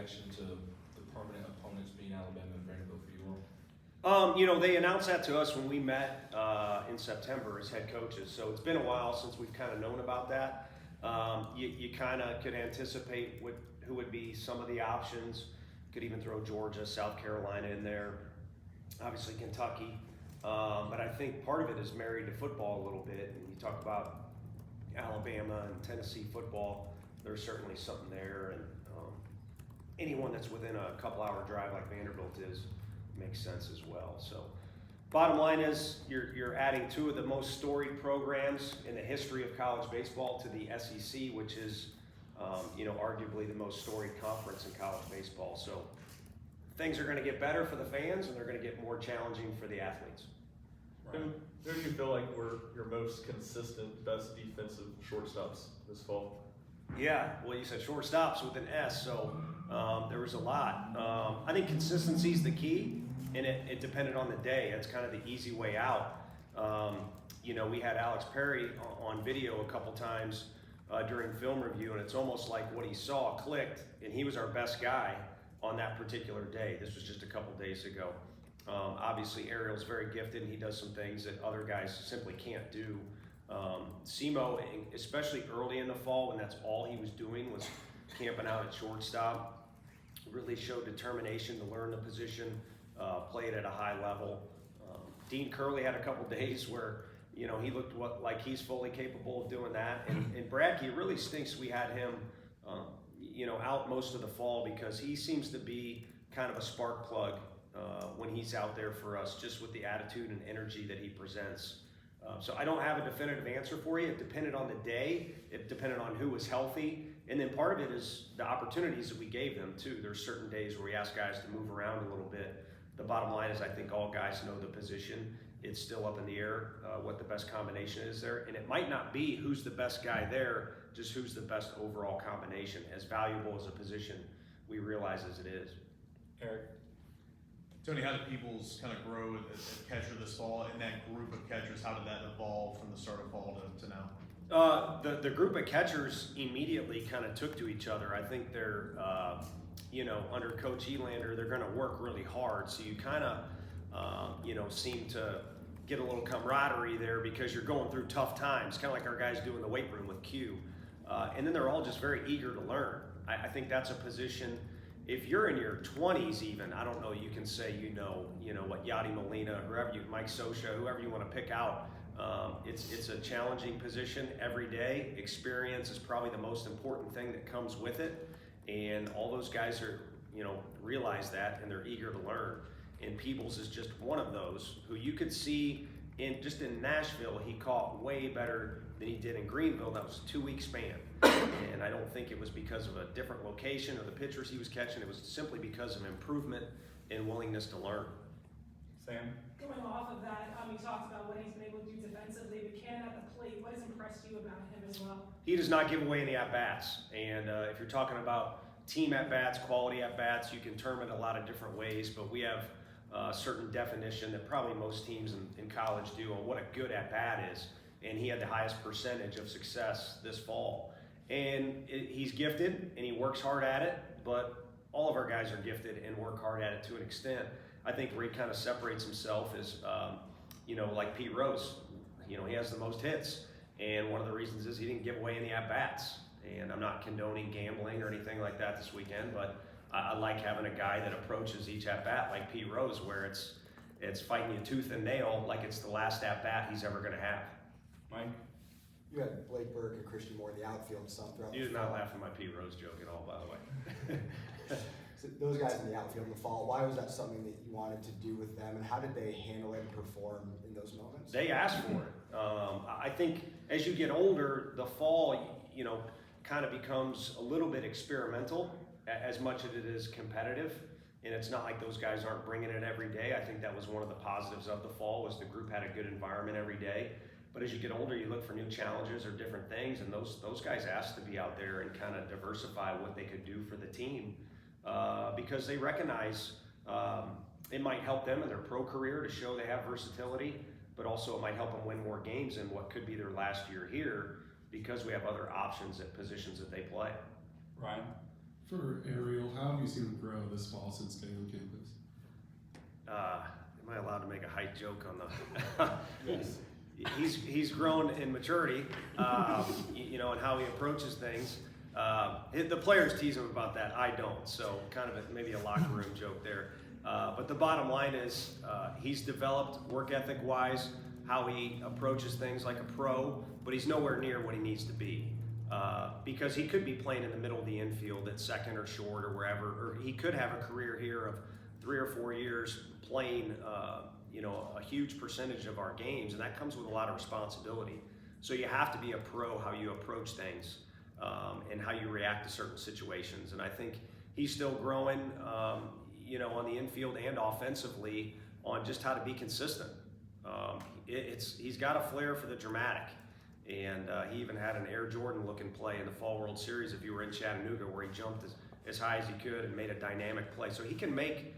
reaction to the permanent opponents being Alabama and Vanderbilt for you all? They announced that to us when we met in September as head coaches. So it's been a while since we've kind of known about that. You kind of could anticipate who would be some of the options. Could even throw Georgia, South Carolina in there, obviously Kentucky. But I think part of it is married to football a little bit. And you talk about Alabama and Tennessee football, there's certainly something there. And anyone that's within a couple-hour drive like Vanderbilt is makes sense as well. So bottom line is you're adding two of the most storied programs in the history of college baseball to the SEC, which is arguably the most storied conference in college baseball. So things are going to get better for the fans, and they're going to get more challenging for the athletes. Right. Who do you feel like were your most consistent, best defensive shortstops this fall? Yeah, well, you said shortstops with an S, so there was a lot. I think consistency is the key, and it depended on the day. That's kind of the easy way out. We had Alex Perry on video a couple times during film review, and it's almost like what he saw clicked, and he was our best guy on that particular day. This was just a couple days ago. Obviously, Ariel's very gifted, and he does some things that other guys simply can't do. Simo, especially early in the fall when that's all he was doing was camping out at shortstop, really showed determination to learn the position, play it at a high level. Dean Curley had a couple days where he looked like he's fully capable of doing that. And Bradkey, really stinks we had him out most of the fall because he seems to be kind of a spark plug when he's out there for us, just with the attitude and energy that he presents. So I don't have a definitive answer for you. It depended on the day. It depended on who was healthy. And then part of it is the opportunities that we gave them too. There's certain days where we ask guys to move around a little bit. The bottom line is I think all guys know the position. It's still up in the air what the best combination is there. And it might not be who's the best guy there, just who's the best overall combination. As valuable as a position we realize as it is. Eric? Tony, how did Peoples kind of grow as catcher this fall? In that group of catchers, how did that evolve from the start of fall to now? The group of catchers immediately kind of took to each other. I think they're, under Coach Elander, they're going to work really hard. So you kind of, seem to get a little camaraderie there because you're going through tough times, kind of like our guys do in the weight room with Q. And then they're all just very eager to learn. I think that's a position. If you're in your 20s even, I don't know, you can say what Yadi Molina, Mike Sosha, whoever you want to pick out, it's a challenging position every day. Experience is probably the most important thing that comes with it, and all those guys are, realize that, and they're eager to learn. And Peebles is just one of those who you could see in Nashville, he caught way better than he did in Greenville. That was a 2-week span. And I don't think it was because of a different location or the pitchers he was catching. It was simply because of improvement and willingness to learn. Sam? Going off of that, you talked about what he's been able to do defensively, but Ken at the plate, what has impressed you about him as well? He does not give away any at-bats. And if you're talking about team at-bats, quality at-bats, you can term it a lot of different ways, but we have a certain definition that probably most teams in college do on what a good at-bat is. And he had the highest percentage of success this fall. And he's gifted, and he works hard at it, but all of our guys are gifted and work hard at it to an extent. I think where he kind of separates himself is, like Pete Rose. He has the most hits, and one of the reasons is he didn't give away any at-bats. And I'm not condoning gambling or anything like that this weekend, but I like having a guy that approaches each at-bat like Pete Rose, where it's fighting you tooth and nail like it's the last at-bat he's ever going to have. Mike? You had Blake Burke and Christian Moore in the outfield some throughout. You did not laugh at my Pete Rose joke at all, by the way. So those guys in the outfield in the fall, why was that something that you wanted to do with them, and how did they handle it and perform in those moments? They asked for it. I think as you get older, the fall, kind of becomes a little bit experimental as much as it is competitive. And it's not like those guys aren't bringing it every day. I think that was one of the positives of the fall was the group had a good environment every day. But as you get older, you look for new challenges or different things, and those guys asked to be out there and kind of diversify what they could do for the team because they recognize it might help them in their pro career to show they have versatility, but also it might help them win more games in what could be their last year here because we have other options at positions that they play. Ryan? For Ariel, how have you seen him grow this fall since staying on campus? Am I allowed to make a height joke on the? Yes. He's grown in maturity, you know, and how he approaches things. The players tease him about that. I don't. So kind of maybe a locker room joke there. But the bottom line is he's developed work ethic wise, how he approaches things like a pro, but he's nowhere near what he needs to be. Because he could be playing in the middle of the infield at second or short or wherever, or he could have a career here of 3 or 4 years playing, you know, a huge percentage of our games, and that comes with a lot of responsibility. So you have to be a pro how you approach things and how you react to certain situations. And I think he's still growing, you know, on the infield and offensively on just how to be consistent. He's got a flair for the dramatic. And he even had an Air Jordan looking play in the Fall World Series if you were in Chattanooga where he jumped as high as he could and made a dynamic play. So he can make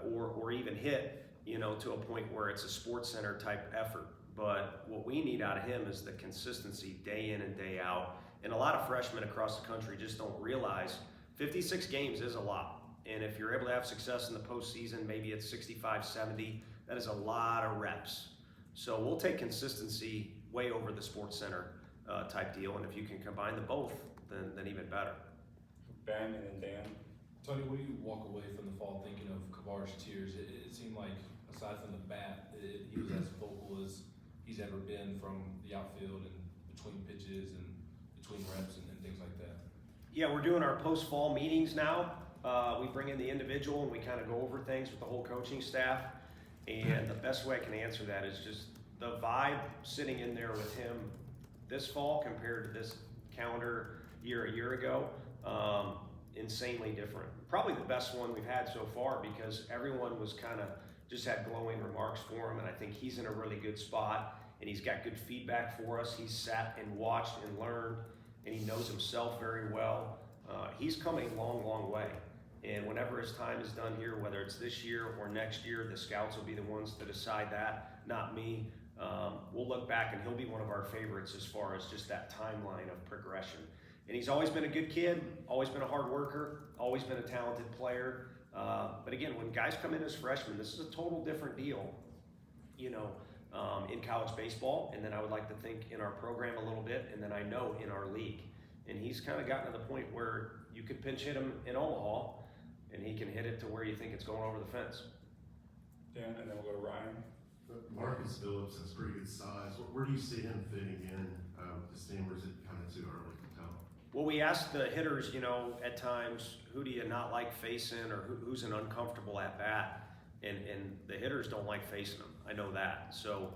or even hit, you know, to a point where it's a Sports Center type effort. But what we need out of him is the consistency day in and day out. And a lot of freshmen across the country just don't realize 56 games is a lot. And if you're able to have success in the postseason, maybe it's 65, 70, that is a lot of reps. So we'll take consistency way over the Sports Center type deal, and if you can combine the both, then even better. Ben and then Dan. Tony, what do you walk away from the fall thinking of Kavar's tears? It seemed like, aside from the bat, he was as vocal as he's ever been from the outfield and between pitches and between reps and things like that. Yeah, we're doing our post-fall meetings now. We bring in the individual and we kind of go over things with the whole coaching staff. And the best way I can answer that is just the vibe sitting in there with him this fall compared to this calendar year a year ago, insanely different. Probably the best one we've had so far because everyone was kind of just had glowing remarks for him, and I think he's in a really good spot and he's got good feedback for us. He's sat and watched and learned, and he knows himself very well. He's come a long, long way. And whenever his time is done here, whether it's this year or next year, the scouts will be the ones to decide that, not me. We'll look back and he'll be one of our favorites as far as just that timeline of progression. And he's always been a good kid, always been a hard worker, always been a talented player. But again, when guys come in as freshmen, this is a total different deal, you know, in college baseball. And then I would like to think in our program a little bit, and then I know in our league. And he's kind of gotten to the point where you could pinch hit him in Omaha, and he can hit it to where you think it's going over the fence. Dan, and then we'll go to Ryan. Marcus Phillips has pretty good size. Where do you see him fitting in this team, or is it kind of too early to tell? Well, we asked the hitters, you know, at times, who do you not like facing, or who's an uncomfortable at bat? And the hitters don't like facing him. I know that. So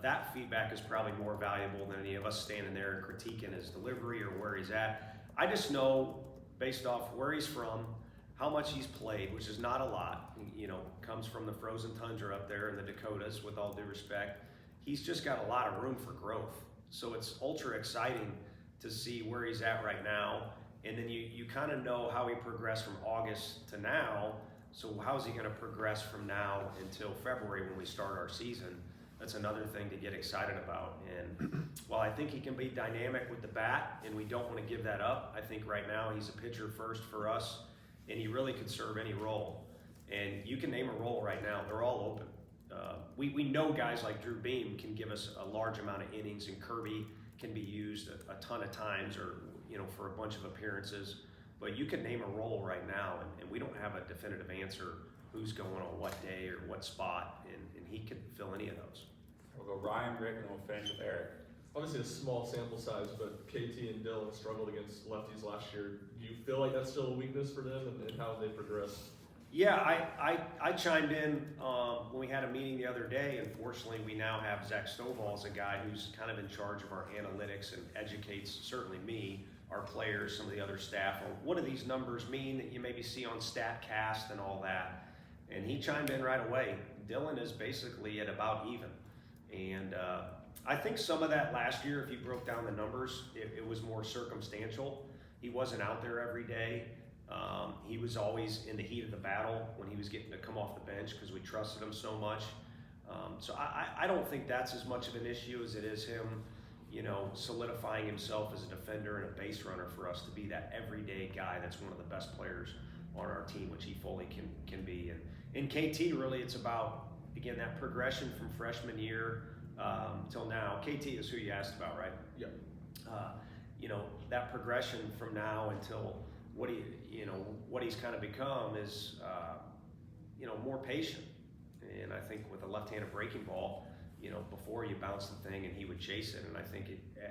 that feedback is probably more valuable than any of us standing there and critiquing his delivery or where he's at. I just know, based off where he's from, how much he's played, which is not a lot, you know, comes from the frozen tundra up there in the Dakotas, with all due respect. He's just got a lot of room for growth. So it's ultra exciting to see where he's at right now. And then you kind of know how he progressed from August to now. So how's he going to progress from now until February when we start our season? That's another thing to get excited about. And while I think he can be dynamic with the bat, and we don't want to give that up, I think right now he's a pitcher first for us, and he really could serve any role. And you can name a role right now. They're all open. We know guys like Drew Beam can give us a large amount of innings, and Kirby can be used a ton of times, or, you know, for a bunch of appearances. But you can name a role right now, and we don't have a definitive answer who's going on what day or what spot, and he could fill any of those. We'll go Ryan, Rick, and we'll finish with Eric. Obviously a small sample size, but KT and Dylan struggled against lefties last year. Do you feel like that's still a weakness for them, and how they progress? Yeah, I chimed in when we had a meeting the other day. Unfortunately, we now have Zach Stovall as a guy who's kind of in charge of our analytics and educates, certainly me, our players, some of the other staff, on what do these numbers mean that you maybe see on StatCast and all that. And he chimed in right away. Dylan is basically at about even. And I think some of that last year, if you broke down the numbers, it was more circumstantial. He wasn't out there every day. He was always in the heat of the battle when he was getting to come off the bench because we trusted him so much. So I don't think that's as much of an issue as it is him, solidifying himself as a defender and a base runner for us to be that everyday guy that's one of the best players on our team, which he fully can be. And in KT, really, it's about, again, that progression from freshman year till now. KT is who you asked about, right? Yeah. That progression from now until what he's kind of become is, more patient. And I think with a left-handed breaking ball, before you bounce the thing and he would chase it. And I think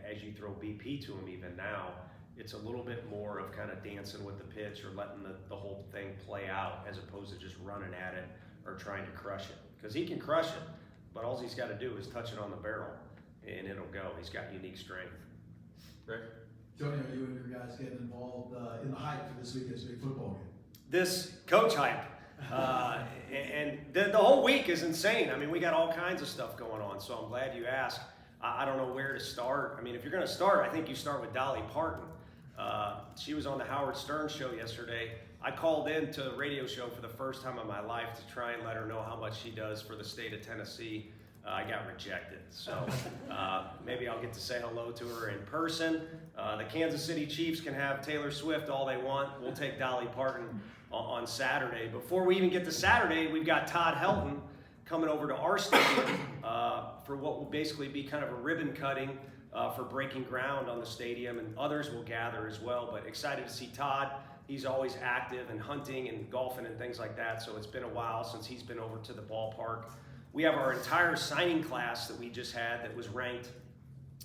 as you throw BP to him even now, it's a little bit more of kind of dancing with the pitch or letting the whole thing play out as opposed to just running at it or trying to crush it. Because he can crush it, but all he's got to do is touch it on the barrel and it'll go. He's got unique strength. Rick? Tony, are you and your guys getting involved in the hype for this weekend's big football game? This coach hype. And the whole week is insane. I mean, we got all kinds of stuff going on, so I'm glad you asked. I don't know where to start. I mean, if you're going to start, I think you start with Dolly Parton. She was on the Howard Stern show yesterday. I called in to the radio show for the first time in my life to try and let her know how much she does for the state of Tennessee. I got rejected, so maybe I'll get to say hello to her in person. The Kansas City Chiefs can have Taylor Swift all they want. We'll take Dolly Parton on Saturday. Before we even get to Saturday, we've got Todd Helton coming over to our stadium for what will basically be kind of a ribbon cutting for breaking ground on the stadium, and others will gather as well. But excited to see Todd. He's always active and hunting and golfing and things like that, so it's been a while since he's been over to the ballpark. We have our entire signing class that we just had that was ranked,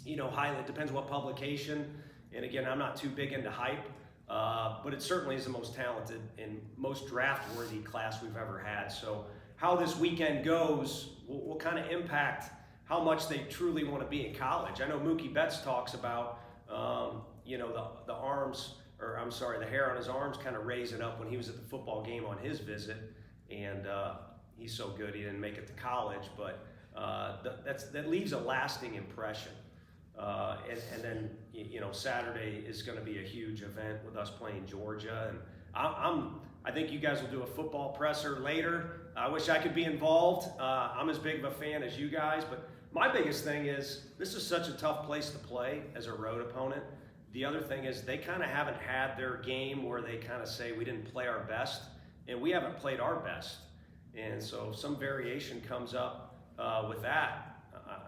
highly. It depends what publication. And again, I'm not too big into hype, but it certainly is the most talented and most draft-worthy class we've ever had. So how this weekend goes will kind of impact how much they truly want to be in college. I know Mookie Betts talks about, the arms, or I'm sorry, the hair on his arms kind of raising up when he was at the football game on his visit, and he's so good he didn't make it to college, but that leaves a lasting impression. And then Saturday is going to be a huge event with us playing Georgia, and I think you guys will do a football presser later. I wish I could be involved. I'm as big of a fan as you guys, but my biggest thing is this is such a tough place to play as a road opponent. The other thing is they kind of haven't had their game where they kind of say we didn't play our best, and we haven't played our best. And so if some variation comes up with that,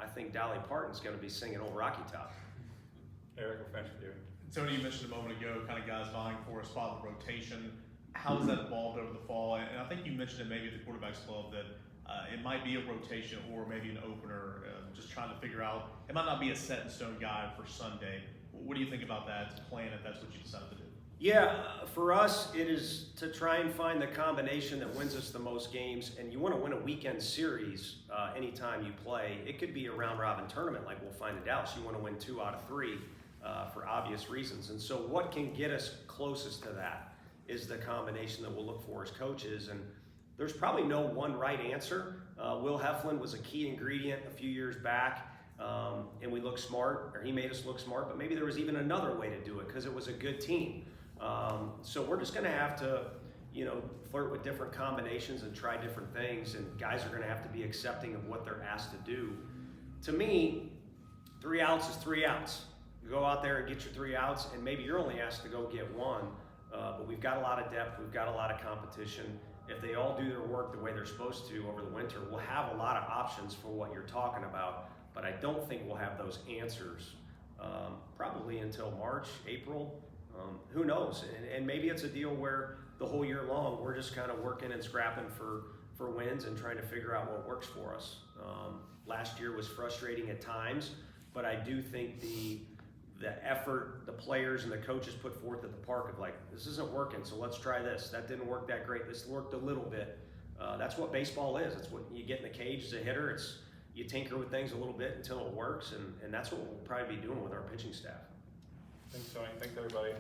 I think Dolly Parton's going to be singing Old Rocky Top. Eric, we'll finish with you. Tony, you mentioned a moment ago, kind of guys vying for a spot in the rotation. How has that evolved over the fall? And I think you mentioned it maybe at the Quarterbacks Club that it might be a rotation or maybe an opener, just trying to figure out. It might not be a set in stone guy for Sunday. What do you think about that plan if that's what you decided to do? Yeah, for us, it is to try and find the combination that wins us the most games. And you want to win a weekend series anytime you play. It could be a round-robin tournament like we'll find in Dallas. You want to win 2 out of 3 for obvious reasons. And so what can get us closest to that is the combination that we'll look for as coaches. And there's probably no one right answer. Will Heflin was a key ingredient a few years back. And we looked smart, or he made us look smart, but maybe there was even another way to do it because it was a good team. So we're just going to have to, flirt with different combinations and try different things, and guys are going to have to be accepting of what they're asked to do. To me, 3 outs is 3 outs. You go out there and get your 3 outs, and maybe you're only asked to go get 1, but we've got a lot of depth, we've got a lot of competition. If they all do their work the way they're supposed to over the winter, we'll have a lot of options for what you're talking about, but I don't think we'll have those answers probably until March, April. Who knows? And maybe it's a deal where the whole year long we're just kind of working and scrapping for wins and trying to figure out what works for us. Last year was frustrating at times, but I do think the effort the players and the coaches put forth at the park of like, this isn't working, so let's try this. That didn't work that great. This worked a little bit. That's what baseball is. It's what you get in the cage as a hitter. It's you tinker with things a little bit until it works, and that's what we'll probably be doing with our pitching staff. Thanks, Tony. Thanks, everybody.